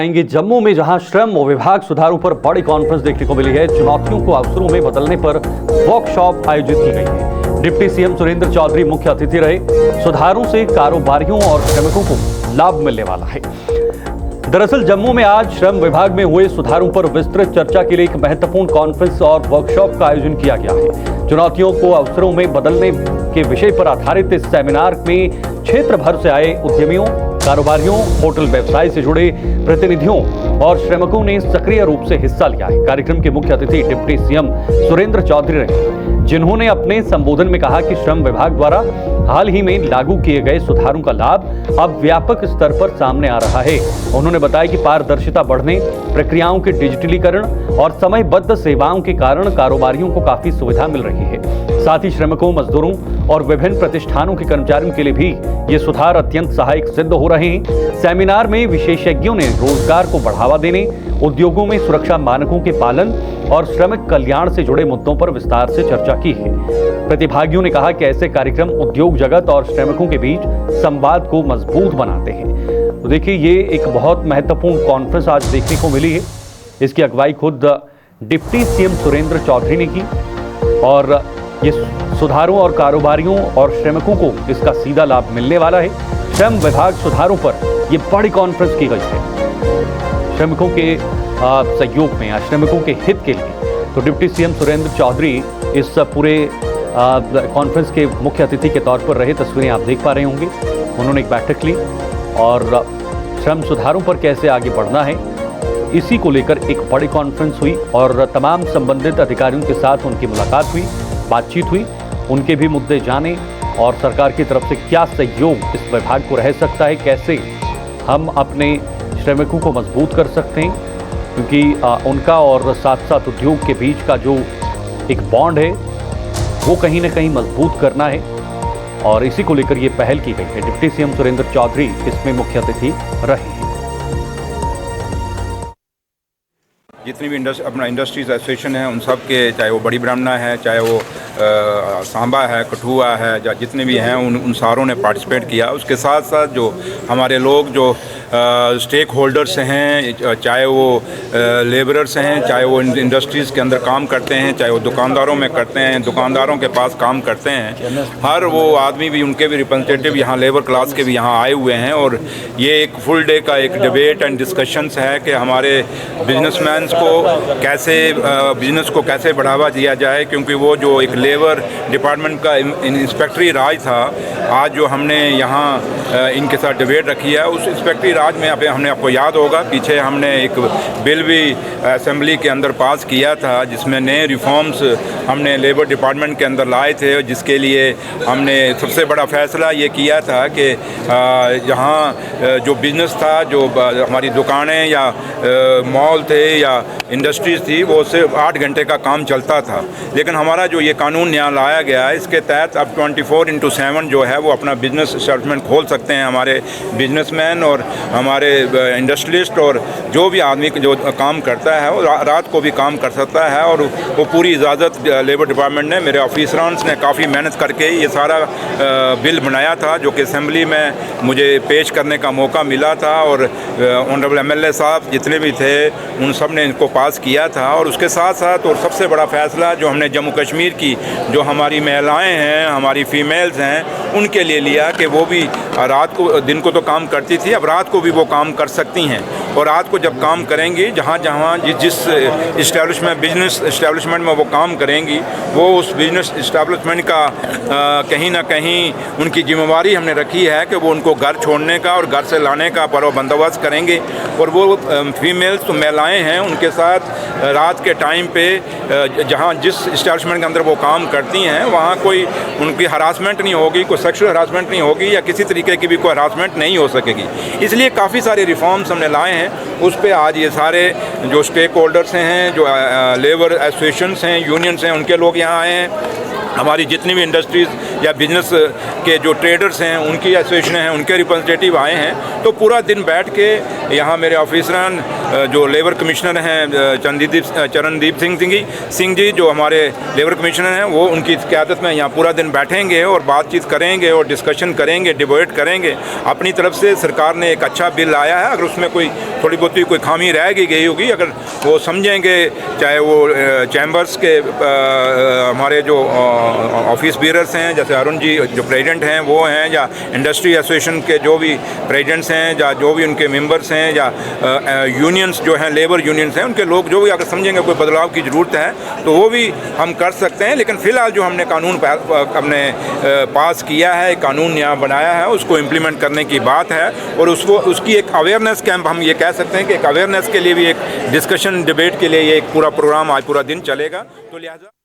आएंगे जम्मू में, जहां श्रम विभाग सुधारों पर बड़ी कॉन्फ्रेंस देखने को मिली है। चुनौतियों को अवसरों में बदलने पर वर्कशॉप आयोजित की गई है। डिप्टी सीएम सुरेंद्र चौधरी मुख्य अतिथि रहे। सुधारों से कारोबारियों और श्रमिकों को लाभ मिलने वाला है। दरअसल जम्मू में आज श्रम विभाग में हुए सुधारों पर विस्तृत चर्चा के लिए एक महत्वपूर्ण कॉन्फ्रेंस और वर्कशॉप का आयोजन किया गया है। चुनौतियों को अवसरों में बदलने के विषय पर आधारित इस सेमिनार में क्षेत्र भर से आए उद्यमियों, कारोबारियों, होटल व्यवसाय से जुड़े प्रतिनिधियों और श्रमिकों ने सक्रिय रूप से हिस्सा लिया है। कार्यक्रम के मुख्य अतिथि डिप्टी सीएम सुरेंद्र चौधरी रहे, जिन्होंने अपने संबोधन में कहा कि श्रम विभाग द्वारा हाल ही में लागू किए गए सुधारों का लाभ अब व्यापक स्तर पर सामने आ रहा है। उन्होंने बताया कि पारदर्शिता बढ़ने, प्रक्रियाओं के डिजिटलीकरण और समयबद्ध सेवाओं के कारण कारोबारियों को काफी सुविधा मिल रही है। साथ ही श्रमिकों, मजदूरों और विभिन्न प्रतिष्ठानों के कर्मचारियों के लिए भी ये सुधार अत्यंत सहायक सिद्ध हो रहे हैं। सेमिनार में विशेषज्ञों ने रोजगार को बढ़ावा देने, उद्योगों में सुरक्षा मानकों के पालन और श्रमिक कल्याण से जुड़े मुद्दों पर विस्तार से चर्चा की है। प्रतिभागियों ने कहा कि ऐसे कार्यक्रम उद्योग जगत और श्रमिकों के बीच संवाद को मजबूत बनाते हैं। तो देखिए, ये एक बहुत महत्वपूर्ण कॉन्फ्रेंस आज देखने को मिली है। इसकी अगुवाई खुद डिप्टी सीएम सुरेंद्र चौधरी ने की और ये सुधारों और कारोबारियों और श्रमिकों को इसका सीधा लाभ मिलने वाला है। श्रम विभाग सुधारों पर ये बड़ी कॉन्फ्रेंस की गई है श्रमिकों के सहयोग में या श्रमिकों के हित के लिए। तो डिप्टी सीएम सुरेंद्र चौधरी इस पूरे कॉन्फ्रेंस के मुख्य अतिथि के तौर पर रहे। तस्वीरें आप देख पा रहे होंगे। उन्होंने एक बैठक ली और श्रम सुधारों पर कैसे आगे बढ़ना है, इसी को लेकर एक बड़ी कॉन्फ्रेंस हुई और तमाम संबंधित अधिकारियों के साथ उनकी मुलाकात हुई, बातचीत हुई, उनके भी मुद्दे जाने और सरकार की तरफ से क्या सहयोग इस विभाग को रह सकता है, कैसे हम अपने श्रमिकों को मजबूत कर सकते हैं, क्योंकि उनका और साथ साथ उद्योग के बीच का जो एक बॉन्ड है वो कहीं ना कहीं मजबूत करना है और इसी को लेकर ये पहल की गई है। डिप्टी सीएम सुरेंद्र चौधरी इसमें मुख्य अतिथि रहे हैं। जितनी भी अपना इंडस्ट्रीज एसोसिएशन है, उन सब के, चाहे वो बड़ी ब्राह्मणा है, चाहे वो सांबा है, कठुआ है, या जितने भी हैं उन सारों ने पार्टिसिपेट किया। उसके साथ साथ जो हमारे लोग जो स्टेक होल्डर्स हैं, चाहे वो लेबरर्स हैं, चाहे वो इंडस्ट्रीज़ के अंदर काम करते हैं, चाहे वो दुकानदारों में करते हैं, दुकानदारों के पास काम करते हैं, हर वो आदमी भी, उनके भी रिप्रेजेंटेटिव यहाँ लेबर क्लास के भी यहाँ आए हुए हैं। और ये एक फुल डे का एक डिबेट एंड डिस्कशंस है कि हमारे बिजनेसमैन को कैसे बिजनेस को कैसे बढ़ावा दिया जाए, क्योंकि वो जो एक लेबर डिपार्टमेंट का इंस्पेक्टरी राज था, आज जो हमने यहाँ इनके साथ डिबेट रखी है, उस इंस्पेक्टरी राज में हमने, आपको याद होगा, पीछे हमने एक बिल भी असेंबली के अंदर पास किया था जिसमें नए रिफॉर्म्स हमने लेबर डिपार्टमेंट के अंदर लाए थे, जिसके लिए हमने सबसे बड़ा फैसला ये किया था कि यहाँ जो बिज़नेस था, जो हमारी दुकानें या मॉल थे या इंडस्ट्रीज़ थी, वो सिर्फ 8 घंटे का काम चलता था। लेकिन हमारा जो ये कानून यहाँ लाया गया है, इसके तहत अब 24/7 जो है वो अपना बिजनेस एस्टेब्लिशमेंट खोल सकते हैं हमारे बिजनेसमैन और हमारे इंडस्ट्रियलिस्ट, और जो भी आदमी जो काम करता है वो रात को भी काम कर सकता है। और वो पूरी इजाज़त लेबर डिपार्टमेंट ने, मेरे ऑफिसरान्स ने काफ़ी मेहनत करके ये सारा बिल बनाया था, जो कि असेंबली में मुझे पेश करने का मौका मिला था। और ऑनरेबल MLA साहब जितने भी थे उन सब ने इनको पास किया था। और उसके साथ साथ और सबसे बड़ा फ़ैसला जो हमने जम्मू कश्मीर की जो हमारी महिलाएं हैं, हमारी फीमेल्स हैं, उनके लिए लिया कि वो भी रात को, दिन को तो काम करती थी, अब रात को भी वो काम कर सकती हैं। और रात को जब काम करेंगी, जहाँ जहाँ जिस इस्टेब्लिशमेंट, बिजनेस इस्टेब्लिशमेंट में वो काम करेंगी, वो उस बिजनेस इस्टेब्लिशमेंट का कहीं ना कहीं उनकी जिम्मेवारी हमने रखी है कि वो उनको घर छोड़ने का और घर से लाने का बंदोबस्त करेंगे। और वो फीमेल्स तो महिलाएँ हैं, उनके साथ रात के टाइम पे जहाँ जिस इस्टेब्लिशमेंट के अंदर वो काम करती हैं, वहाँ कोई उनकी हरासमेंट नहीं होगी, कोई सेक्सुअल हरासमेंट नहीं होगी या किसी तरीके की भी कोई हरासमेंट नहीं हो सकेगी। इसलिए काफ़ी सारे रिफॉर्म्स हमने लाए हैं। उस पे आज ये सारे जो स्टेक होल्डर्स हैं, जो लेबर एसोसिएशंस हैं, यूनियंस हैं, उनके लोग यहाँ आए हैं। हमारी जितनी भी इंडस्ट्रीज़ या बिजनेस के जो ट्रेडर्स हैं उनकी एसोसिएशन हैं, उनके रिप्रेजेंटेटिव आए हैं। तो पूरा दिन बैठ के यहाँ मेरे ऑफिसरान जो लेबर कमिश्नर हैं चरणदीप सिंह जी जो हमारे लेबर कमिश्नर हैं, वो उनकी क़यादत में यहाँ पूरा दिन बैठेंगे और बातचीत करेंगे और डिस्कशन करेंगे, डिबेट करेंगे। अपनी तरफ से सरकार ने एक अच्छा बिल लाया है, अगर उसमें कोई थोड़ी बहुत कोई खामी रह गई होगी, अगर वो समझेंगे, चाहे वो चैम्बर्स के हमारे जो ऑफिस बीयरर्स हैं, जैसे अरुण जी जो प्रेसिडेंट हैं वो हैं, या इंडस्ट्री एसोसिएशन के जो भी प्रेसिडेंट्स हैं, या जो भी उनके मेंबर्स हैं, या यूनियंस जो हैं, लेबर यूनियंस हैं, उनके लोग जो भी अगर समझेंगे कोई बदलाव की ज़रूरत है तो वो भी हम कर सकते हैं। लेकिन फ़िलहाल जो हमने कानून अपने पास किया है, कानून यहाँ बनाया है, उसको इम्प्लीमेंट करने की बात है। और उसकी एक अवेयरनेस कैंप हम ये कह सकते हैं कि एक अवेयरनेस के लिए भी एक डिस्कशन डिबेट के लिए ये एक पूरा प्रोग्राम आज पूरा दिन चलेगा। तो लिहाजा